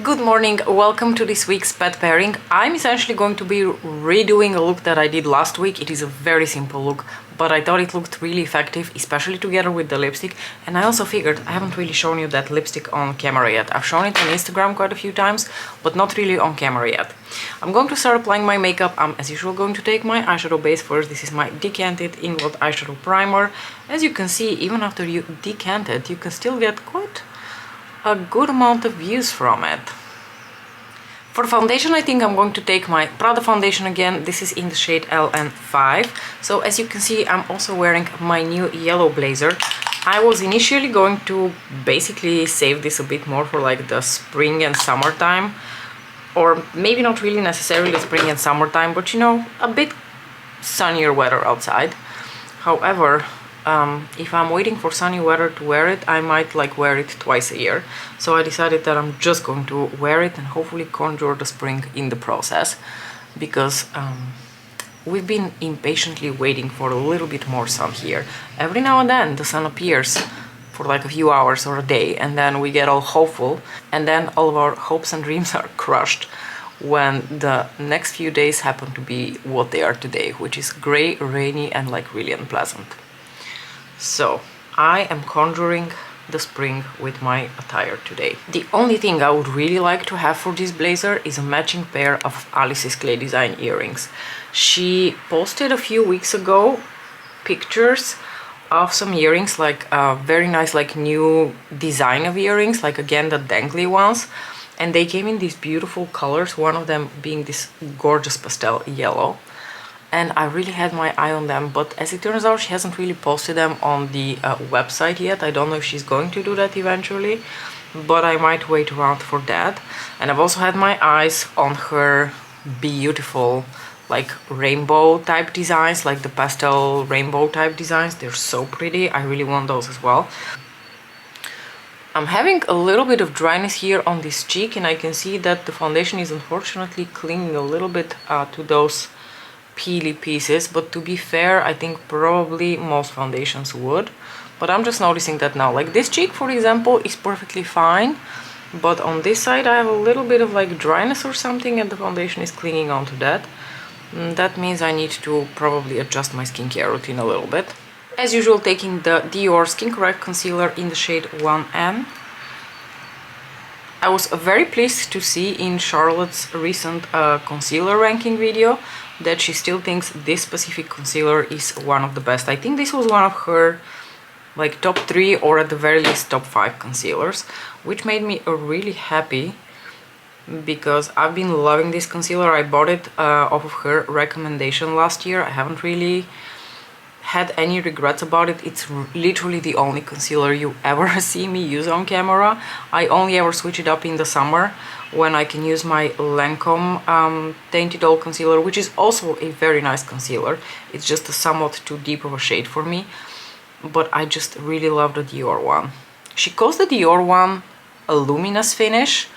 Good morning, welcome to this week's pet pairing. I'm essentially going to be redoing a look that I did last week. It is a very simple look, but I thought it looked really effective, especially together with the lipstick. And I also figured I haven't really shown you that lipstick on camera yet. I've shown it on Instagram quite a few times, but not really on camera yet. I'm going to start applying my makeup. I'm, as usual, going to take my eyeshadow base first. This is my decanted inward eyeshadow primer. As you can see, even after you decant it, you can still get quite a good amount of use from it. For foundation, I think I'm going to take my Prada foundation again. This is in the shade LN5. So as you can see, I'm also wearing my new yellow blazer. I was initially going to basically save this a bit more for like the spring and summertime, or maybe not really necessarily spring and summertime, but you know, a bit sunnier weather outside. However, if I'm waiting for sunny weather to wear it, I might like wear it twice a year. So I decided that I'm just going to wear it and hopefully conjure the spring in the process, because we've been impatiently waiting for a little bit more sun here. Every now and then the sun appears for like a few hours or a day, and then we get all hopeful, and then all of our hopes and dreams are crushed when the next few days happen to be what they are today, which is gray, rainy, and like really unpleasant. So I am conjuring the spring with my attire today. The only thing I would really like to have for this blazer is a matching pair of Alice's Clay Design earrings. She posted a few weeks ago pictures of some earrings, like a very nice like new design of earrings, like again the dangly ones, and they came in these beautiful colors, one of them being this gorgeous pastel yellow. And I really had my eye on them, but as it turns out, she hasn't really posted them on the website yet. I don't know if she's going to do that eventually, but I might wait around for that. And I've also had my eyes on her beautiful like rainbow type designs, like the pastel rainbow type designs. They're so pretty. I really want those as well. I'm having a little bit of dryness here on this cheek, and I can see that the foundation is unfortunately clinging a little bit to those peely pieces, but to be fair, I think probably most foundations would, but I'm just noticing that now. Like this cheek, for example, is perfectly fine, but on this side I have a little bit of like dryness or something, and the foundation is clinging onto that. That means I need to probably adjust my skincare routine a little bit. As usual, taking the Dior Skin Correct concealer in the shade 1N. I was very pleased to see in Charlotte's recent concealer ranking video that she still thinks this specific concealer is one of the best. I think this was one of her like top 3 or at the very least top 5 concealers, which made me really happy, because I've been loving this concealer. I bought it off of her recommendation last year. I haven't really had any regrets about it. It's literally the only concealer you ever see me use on camera. I only ever switch it up in the summer when I can use my Lancome Tainted Old concealer, which is also a very nice concealer. It's just a somewhat too deep of a shade for me, but I just really love the Dior one. She calls the Dior one a luminous finish,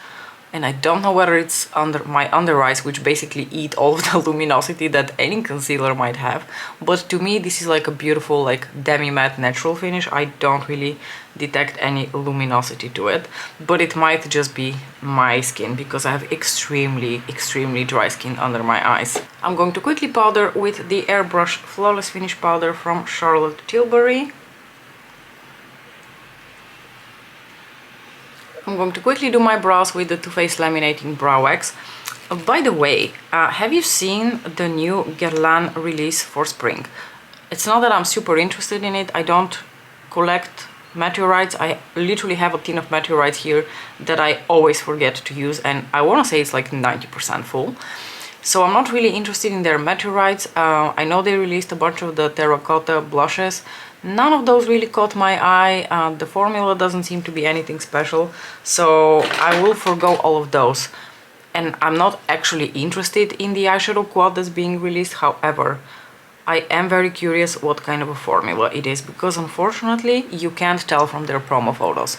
and I don't know whether it's under my under eyes, which basically eat all of the luminosity that any concealer might have, but to me this is like a beautiful like demi-matte natural finish. I don't really detect any luminosity to it, but it might just be my skin, because I have extremely dry skin under my eyes. I'm going to quickly powder with the Airbrush Flawless Finish powder from Charlotte Tilbury. I'm going to quickly do my brows with the Too Faced Laminating Brow Wax. By the way, have you seen the new Guerlain release for spring? It's not that I'm super interested in it. I don't collect meteorites. I literally have a tin of meteorites here that I always forget to use, and I want to say it's like 90% full. So I'm not really interested in their meteorites. I know they released a bunch of the terracotta blushes. None of those really caught my eye. The formula doesn't seem to be anything special, so I will forgo all of those. And I'm not actually interested in the eyeshadow quad that's being released. However, I am very curious what kind of a formula it is, because unfortunately you can't tell from their promo photos.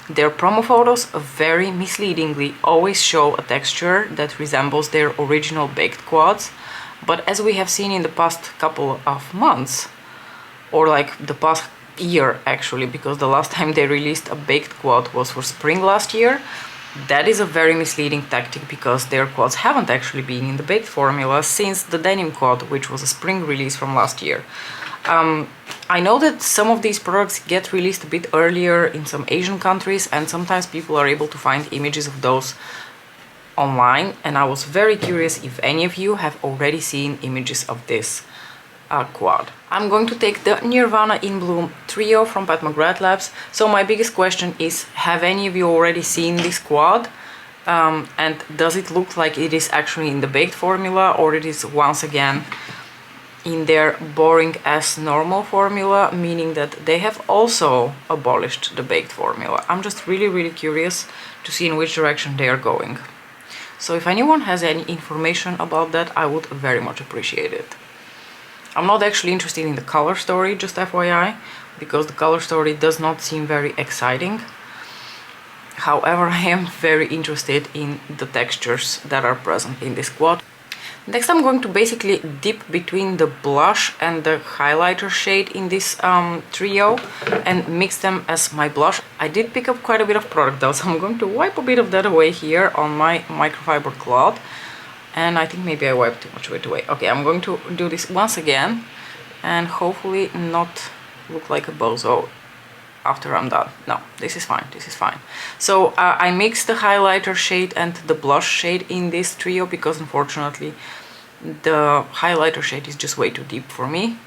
Their promo photos very misleadingly always show a texture that resembles their original baked quads, but as we have seen in the past couple of months, or like the past year actually, because the last time they released a baked quad was for spring last year, that is a very misleading tactic because their quads haven't actually been in the baked formula since the denim quad, which was a spring release from last year. I know that some of these products get released a bit earlier in some Asian countries, and sometimes people are able to find images of those online, and I was very curious if any of you have already seen images of this quad. I'm going to take the Nirvana In Bloom trio from Pat McGrath Labs. So my biggest question is, have any of you already seen this quad? And does it look like it is actually in the baked formula, or it is once again in their boring as normal formula, meaning that they have also abolished the baked formula? I'm just really curious to see in which direction they are going. So if anyone has any information about that, I would very much appreciate it. I'm not actually interested in the color story, just FYI, because the color story does not seem very exciting. However, I am very interested in the textures that are present in this quad. Next, I'm going to basically dip between the blush and the highlighter shade in this trio and mix them as my blush. I did pick up quite a bit of product though, so I'm going to wipe a bit of that away here on my microfiber cloth. And I think maybe I wiped too much of it away. Okay, I'm going to do this once again and hopefully not look like a bozo after I'm done. No, this is fine, this is fine. So I mixed the highlighter shade and the blush shade in this trio because unfortunately the highlighter shade is just way too deep for me,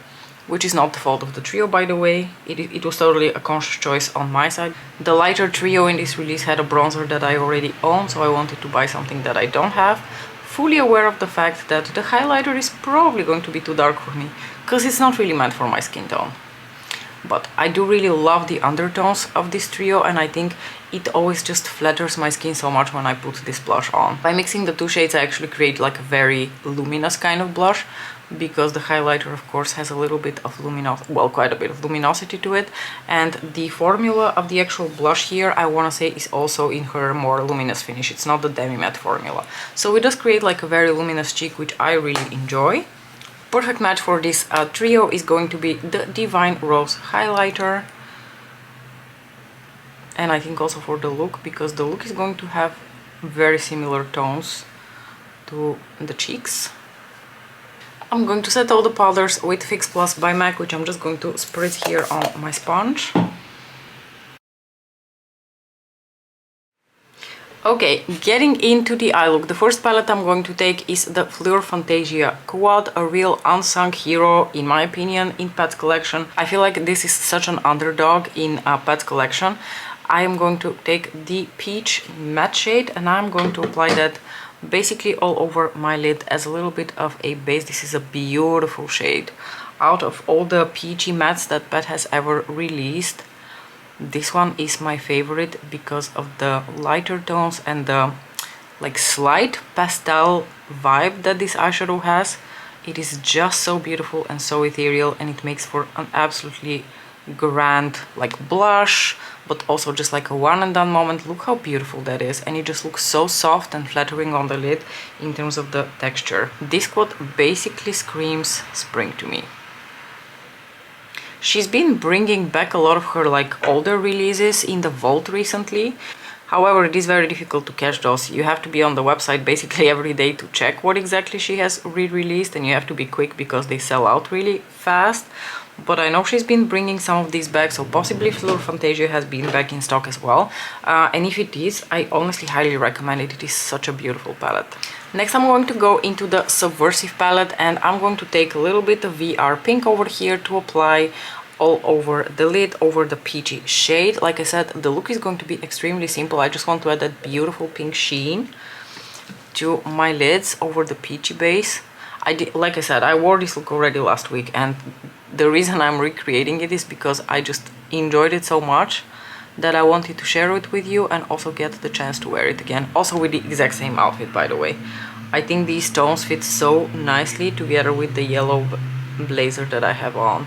which is not the fault of the trio, by the way. It was totally a conscious choice on my side. The lighter trio in this release had a bronzer that I already own, so I wanted to buy something that I don't have. Fully aware of the fact that the highlighter is probably going to be too dark for me, because it's not really meant for my skin tone. But I do really love the undertones of this trio, and I think it always just flatters my skin so much when I put this blush on. By mixing the two shades, I actually create like a very luminous kind of blush, because the highlighter of course has a little bit of luminosity, well, quite a bit of luminosity to it, and the formula of the actual blush here, I want to say, is also in her more luminous finish. It's not the demi matte formula, so it does create like a very luminous cheek, which I really enjoy. Perfect match for this trio is going to be the Divine Rose highlighter, and I think also for the look, because the look is going to have very similar tones to the cheeks. I'm going to set all the powders with Fix Plus by MAC, which I'm just going to spritz here on my sponge. Okay, getting into the eye look, the first palette I'm going to take is the Fleur Fantasia Quad, a real unsung hero in my opinion in Pat's collection. I feel like this is such an underdog in Pat's collection. I am going to take the Peach matte shade and I'm going to apply that basically all over my lid as a little bit of a base. This is a beautiful shade. Out of all the peachy mattes that Pat has ever released, this one is my favorite because of the lighter tones and the like slight pastel vibe that this eyeshadow has. It is just so beautiful and so ethereal, and it makes for an absolutely grand like blush, but also just like a one and done moment. Look how beautiful that is, and it just looks so soft and flattering on the lid in terms of the texture. This quad basically screams spring to me. She's been bringing back a lot of her like older releases in the vault recently. However, it is very difficult to catch those. You have to be on the website basically every day to check what exactly she has re-released, and you have to be quick because they sell out really fast. But I know she's been bringing some of these back, so possibly Fleur Fantasia has been back in stock as well. And if it is, I honestly highly recommend it. It is such a beautiful palette. Next, I'm going to go into the Subversive palette, and I'm going to take a little bit of VR Pink over here to apply all over the lid, over the peachy shade. Like I said, the look is going to be extremely simple. I just want to add that beautiful pink sheen to my lids over the peachy base. Like I said, I wore this look already last week, and the reason I'm recreating it is because I just enjoyed it so much that I wanted to share it with you and also get the chance to wear it again. Also with the exact same outfit, by the way. I think these tones fit so nicely together with the yellow blazer that I have on.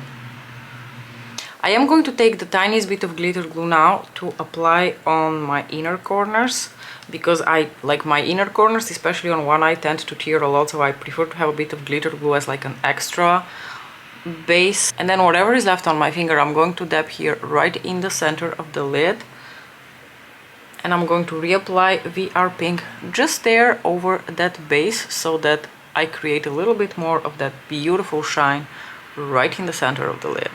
I am going to take the tiniest bit of glitter glue now to apply on my inner corners, because I like my inner corners, especially on one eye, tend to tear a lot, so I prefer to have a bit of glitter glue as like an extra base. And then whatever is left on my finger, I'm going to dab here right in the center of the lid And I'm going to reapply VR Pink just there over that base so that I create a little bit more of that beautiful shine right in the center of the lid.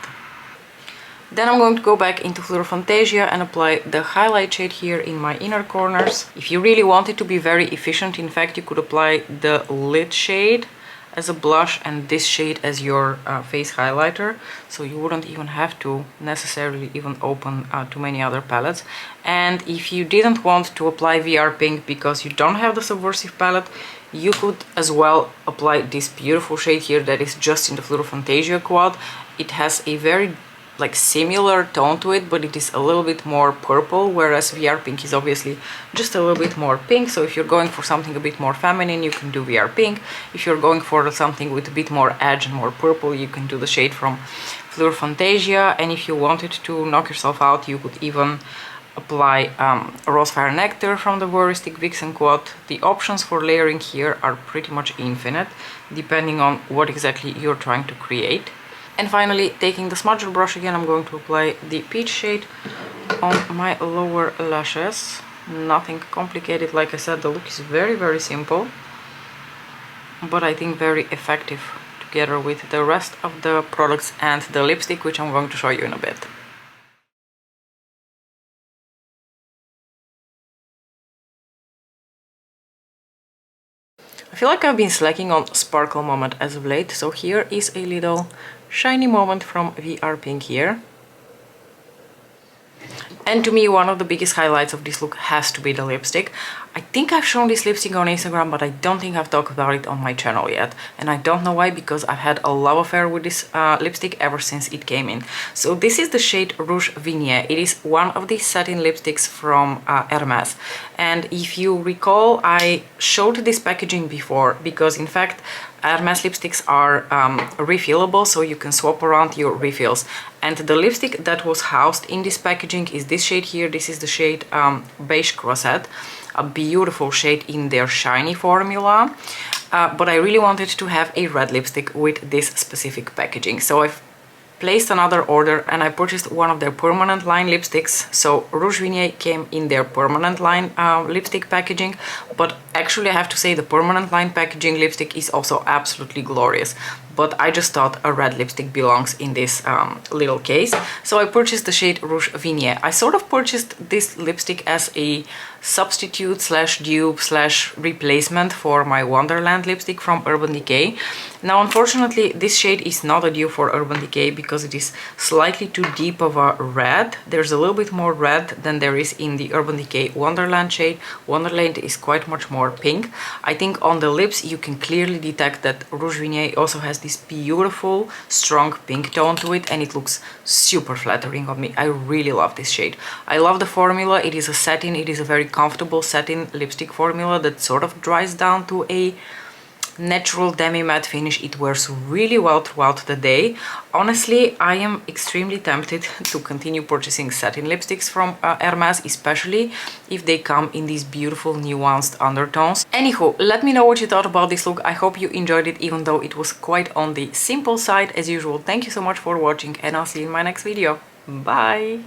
Then I'm going to go back into Fleur Fantasia and apply the highlight shade here in my inner corners. If you really want it to be very efficient, in fact, you could apply the lid shade as a blush and this shade as your face highlighter, so you wouldn't even have to necessarily even open too many other palettes. And if you didn't want to apply VR Pink because you don't have the Subversive palette, you could as well apply this beautiful shade here that is just in the Fleur Fantasia quad. It has a very similar tone to it, but it is a little bit more purple, whereas VR Pink is obviously just a little bit more pink. So if you're going for something a bit more feminine, you can do VR Pink. If you're going for something with a bit more edge and more purple, you can do the shade from Fleur Fantasia. And if you wanted to knock yourself out, you could even apply Rosefire Nectar from the Voyeuristic Vixen quad. The options for layering here are pretty much infinite, depending on what exactly you're trying to create. And finally, taking the smudger brush again, I'm going to apply the peach shade on my lower lashes. Nothing complicated, like I said, the look is very, very simple, but I think very effective together with the rest of the products and the lipstick, which I'm going to show you in a bit. I feel like I've been slacking on Sparkle Moment as of late, so here is a little shiny moment from VR Pink here. And to me, one of the biggest highlights of this look has to be the lipstick. I think I've shown this lipstick on Instagram, but I don't think I've talked about it on my channel yet. And I don't know why, because I've had a love affair with this lipstick ever since it came in. So this is the shade Rouge Vigne. It is one of these satin lipsticks from Hermes. And if you recall, I showed this packaging before, because in fact, Hermes lipsticks are refillable, so you can swap around your refills. And the lipstick that was housed in this packaging is this shade here. This is the shade Beige Croisette, a beautiful shade in their shiny formula. But I really wanted to have a red lipstick with this specific packaging. So I've placed another order and I purchased one of their permanent line lipsticks. So Rouge Vigne came in their permanent line lipstick packaging, but actually I have to say the permanent line packaging lipstick is also absolutely glorious. But I just thought a red lipstick belongs in this little case. So I purchased the shade Rouge Vigne. I sort of purchased this lipstick as a substitute slash dupe slash replacement for my Wonderland lipstick from Urban Decay. Now unfortunately this shade is not a dupe for Urban Decay because it is slightly too deep of a red. There's a little bit more red than there is in the Urban Decay Wonderland shade. Wonderland is quite much more pink. I think on the lips you can clearly detect that Rouge Vigne also has this beautiful strong pink tone to it, and it looks super flattering on me. I really love this shade. I love the formula. It is a satin, it is a very comfortable satin lipstick formula that sort of dries down to a natural demi-matte finish. It wears really well throughout the day. Honestly, I am extremely tempted to continue purchasing satin lipsticks from Hermes, especially if they come in these beautiful nuanced undertones. Anywho, let me know what you thought about this look. I hope you enjoyed it, even though it was quite on the simple side as usual. Thank you so much for watching, and I'll see you in my next video. Bye!